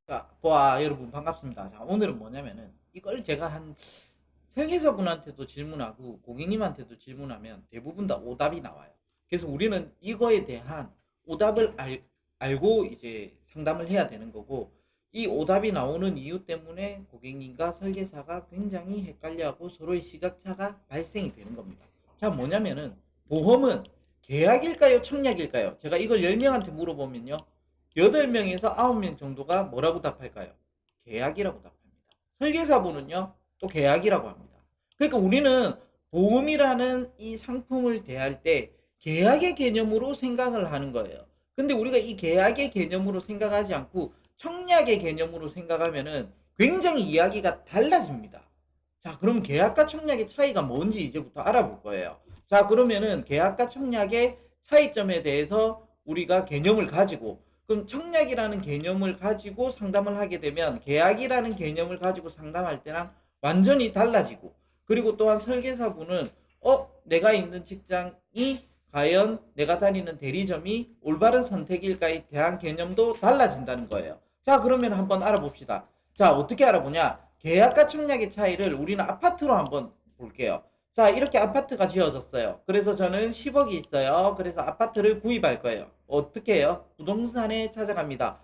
자, 여러분 반갑습니다. 자, 오늘은 뭐냐면은 이걸 제가 한 설계사분한테도 질문하고 고객님한테도 질문하면 대부분 다 오답이 나와요. 그래서 우리는 이거에 대한 오답을 알고 이제 상담을 해야 되는 거고, 이 오답이 나오는 이유 때문에 고객님과 설계사가 굉장히 헷갈려하고 서로의 시각차가 발생이 되는 겁니다. 자, 뭐냐면은 보험은 계약일까요, 청약일까요? 제가 이걸 10명한테 물어보면요, 8명에서 9명 정도가 뭐라고 답할까요? 계약이라고 답합니다. 설계사분은요, 또 계약이라고 합니다. 그러니까 우리는 보험이라는 이 상품을 대할 때 계약의 개념으로 생각을 하는 거예요. 근데 우리가 이 계약의 개념으로 생각하지 않고 청약의 개념으로 생각하면은 굉장히 이야기가 달라집니다. 자, 그럼 계약과 청약의 차이가 뭔지 이제부터 알아볼 거예요. 자, 그러면은 계약과 청약의 차이점에 대해서 우리가 개념을 가지고, 그럼 청약이라는 개념을 가지고 상담을 하게 되면 계약이라는 개념을 가지고 상담할 때랑 완전히 달라지고, 그리고 또한 설계사분은 내가 있는 직장이 과연 내가 다니는 대리점이 올바른 선택일까에 대한 개념도 달라진다는 거예요. 자, 그러면 한번 알아봅시다. 자, 어떻게 알아보냐? 계약과 청약의 차이를 우리는 아파트로 한번 볼게요. 자, 이렇게 아파트가 지어졌어요. 그래서 저는 10억이 있어요. 그래서 아파트를 구입할 거예요. 어떻게 해요? 부동산에 찾아갑니다.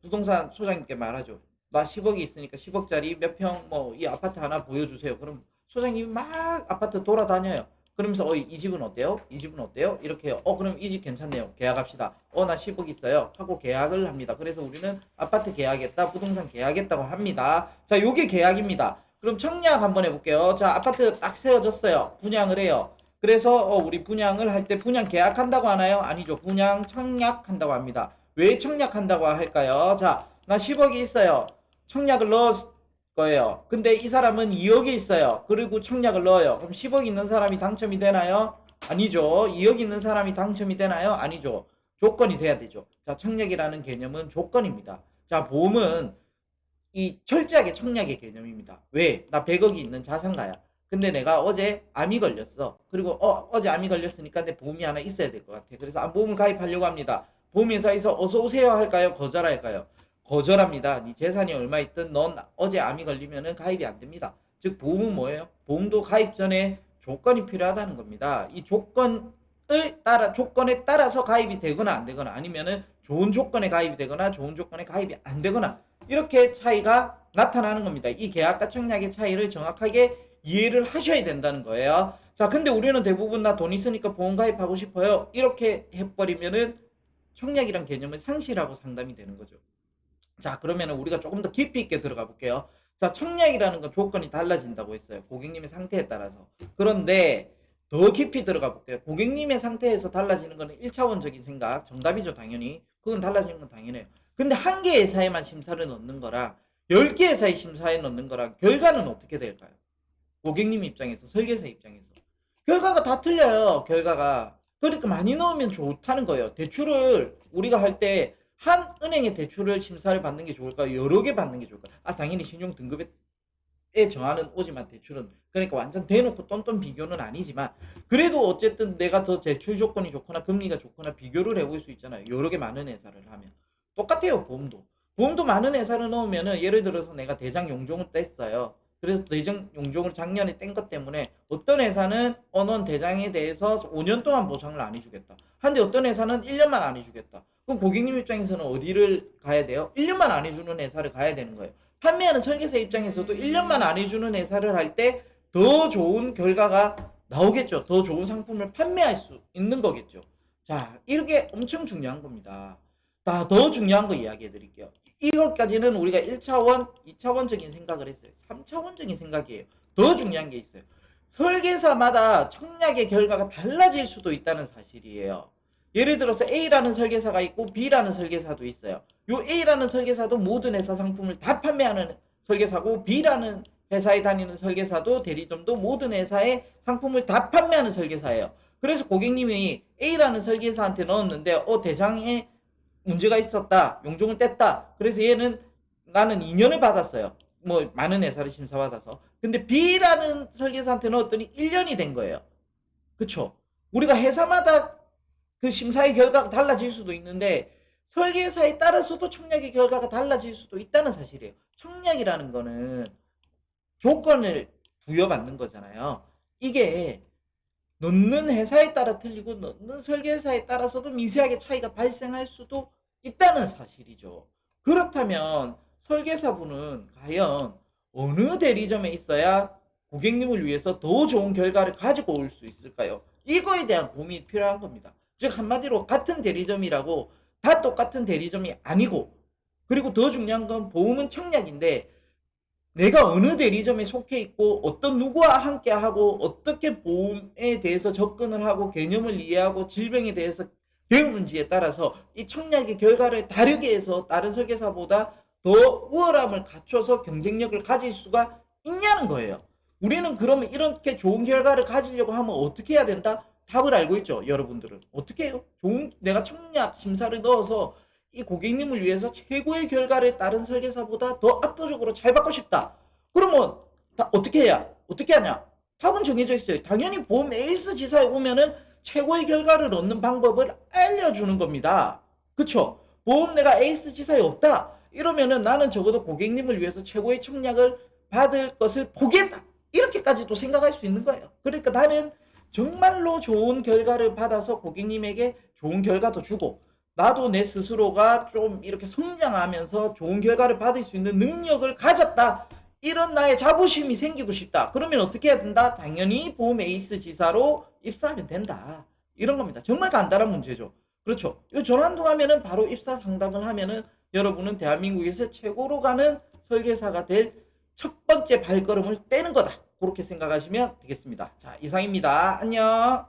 부동산 소장님께 말하죠. 나 10억이 있으니까 10억짜리 몇 평, 이 아파트 하나 보여주세요. 그럼 소장님이 막 아파트 돌아다녀요. 그러면서, 이 집은 어때요? 이 집은 어때요? 이렇게 해요. 그럼 이 집 괜찮네요. 계약합시다. 나 10억 있어요. 하고 계약을 합니다. 그래서 우리는 아파트 계약했다, 부동산 계약했다고 합니다. 자, 요게 계약입니다. 그럼 청약 한번 해볼게요. 자, 아파트 딱 세워졌어요. 분양을 해요. 그래서 우리 분양을 할 때 분양 계약한다고 하나요? 아니죠. 분양 청약한다고 합니다. 왜 청약한다고 할까요? 자, 나 10억이 있어요. 청약을 넣었 거예요. 근데 이 사람은 2억이 있어요. 그리고 청약을 넣어요. 그럼 10억 있는 사람이 당첨이 되나요? 아니죠. 2억 있는 사람이 당첨이 되나요? 아니죠. 조건이 돼야 되죠. 자, 청약이라는 개념은 조건입니다. 자, 보험은 이 철저하게 청약의 개념입니다. 왜? 나 100억이 있는 자산가야. 근데 내가 어제 암이 걸렸어. 그리고 어제 암이 걸렸으니까 내 보험이 하나 있어야 될 것 같아. 그래서 암보험을 가입하려고 합니다. 보험회사에서 어서 오세요 할까요? 거절할까요? 거절합니다. 네 재산이 얼마 있든 넌 어제 암이 걸리면은 가입이 안 됩니다. 즉 보험은 뭐예요? 보험도 가입 전에 조건이 필요하다는 겁니다. 이 조건에 따라서 가입이 되거나 안 되거나, 아니면은 좋은 조건에 가입이 되거나 좋은 조건에 가입이 안 되거나, 이렇게 차이가 나타나는 겁니다. 이 계약과 청약의 차이를 정확하게 이해를 하셔야 된다는 거예요. 자, 근데 우리는 대부분 나 돈 있으니까 보험 가입하고 싶어요, 이렇게 해버리면은 청약이란 개념을 상실하고 상담이 되는 거죠. 자, 그러면 우리가 조금 더 깊이 있게 들어가 볼게요. 자, 청약이라는 건 조건이 달라진다고 했어요. 고객님의 상태에 따라서. 그런데 더 깊이 들어가 볼게요. 고객님의 상태에서 달라지는 거는 1차원적인 생각, 정답이죠, 당연히. 그건 달라지는 건 당연해요. 근데 한 개 회사에만 심사를 넣는 거랑 10개 회사에 심사에 넣는 거랑 결과는 어떻게 될까요? 고객님 입장에서, 설계사 입장에서. 결과가 다 틀려요, 결과가. 그러니까 많이 넣으면 좋다는 거예요. 대출을 우리가 할 때 한 은행의 대출을 심사를 받는 게 좋을까요? 여러 개 받는 게 좋을까요? 당연히 신용 등급에 정하는 오지만 대출은, 그러니까 완전 대놓고 똔똔 비교는 아니지만, 그래도 어쨌든 내가 더 대출 조건이 좋거나 금리가 좋거나 비교를 해볼 수 있잖아요. 여러 개 많은 회사를 하면. 똑같아요, 보험도 많은 회사를 넣으면은, 예를 들어서 내가 대장 용종을 뗐어요. 그래서 대장 용종을 작년에 뗀 것 때문에 어떤 회사는 넌 대장에 대해서 5년 동안 보상을 안 해주겠다. 한데 어떤 회사는 1년만 안 해주겠다. 그럼 고객님 입장에서는 어디를 가야 돼요? 1년만 안 해주는 회사를 가야 되는 거예요. 판매하는 설계사 입장에서도 1년만 안 해주는 회사를 할 때 더 좋은 결과가 나오겠죠. 더 좋은 상품을 판매할 수 있는 거겠죠. 자, 이게 엄청 중요한 겁니다. 더 중요한 거 이야기해 드릴게요. 이것까지는 우리가 1차원, 2차원적인 생각을 했어요. 3차원적인 생각이에요. 더 중요한 게 있어요. 설계사마다 청약의 결과가 달라질 수도 있다는 사실이에요. 예를 들어서 A라는 설계사가 있고 B라는 설계사도 있어요. 요 A라는 설계사도 모든 회사 상품을 다 판매하는 설계사고, B라는 회사에 다니는 설계사도, 대리점도 모든 회사의 상품을 다 판매하는 설계사예요. 그래서 고객님이 A라는 설계사한테 넣었는데 대장에 문제가 있었다, 용종을 뗐다. 그래서 얘는, 나는 2년을 받았어요. 많은 회사를 심사받아서. 근데 B라는 설계사한테 넣었더니 1년이 된 거예요. 그쵸? 우리가 회사마다 그 심사의 결과가 달라질 수도 있는데, 설계사에 따라서도 청약의 결과가 달라질 수도 있다는 사실이에요. 청약이라는 거는 조건을 부여받는 거잖아요. 이게 넣는 회사에 따라 틀리고 넣는 설계사에 따라서도 미세하게 차이가 발생할 수도 있다는 사실이죠. 그렇다면 설계사분은 과연 어느 대리점에 있어야 고객님을 위해서 더 좋은 결과를 가지고 올 수 있을까요? 이거에 대한 고민이 필요한 겁니다. 즉 한마디로 같은 대리점이라고 다 똑같은 대리점이 아니고, 그리고 더 중요한 건 보험은 청약인데 내가 어느 대리점에 속해 있고 어떤 누구와 함께 하고 어떻게 보험에 대해서 접근을 하고 개념을 이해하고 질병에 대해서 배우는지에 따라서 이 청약의 결과를 다르게 해서 다른 설계사보다 더 우월함을 갖춰서 경쟁력을 가질 수가 있냐는 거예요. 우리는 그러면 이렇게 좋은 결과를 가지려고 하면 어떻게 해야 된다? 답을 알고 있죠. 여러분들은 어떻게 해요? 내가 청약 심사를 넣어서 이 고객님을 위해서 최고의 결과를 다른 설계사보다 더 압도적으로 잘 받고 싶다. 그러면 어떻게 해야? 어떻게 하냐? 답은 정해져 있어요. 당연히 보험 에이스 지사에 오면은 최고의 결과를 얻는 방법을 알려주는 겁니다. 그쵸? 보험 내가 에이스 지사에 없다. 이러면은 나는 적어도 고객님을 위해서 최고의 청약을 받을 것을 포기했다. 이렇게까지도 생각할 수 있는 거예요. 그러니까 나는 정말로 좋은 결과를 받아서 고객님에게 좋은 결과도 주고, 나도 내 스스로가 좀 이렇게 성장하면서 좋은 결과를 받을 수 있는 능력을 가졌다. 이런 나의 자부심이 생기고 싶다. 그러면 어떻게 해야 된다? 당연히 보험 에이스 지사로 입사하면 된다. 이런 겁니다. 정말 간단한 문제죠. 그렇죠. 이 전화 한 통하면은 바로 입사 상담을 하면은 여러분은 대한민국에서 최고로 가는 설계사가 될 첫 번째 발걸음을 떼는 거다. 그렇게 생각하시면 되겠습니다. 자, 이상입니다. 안녕.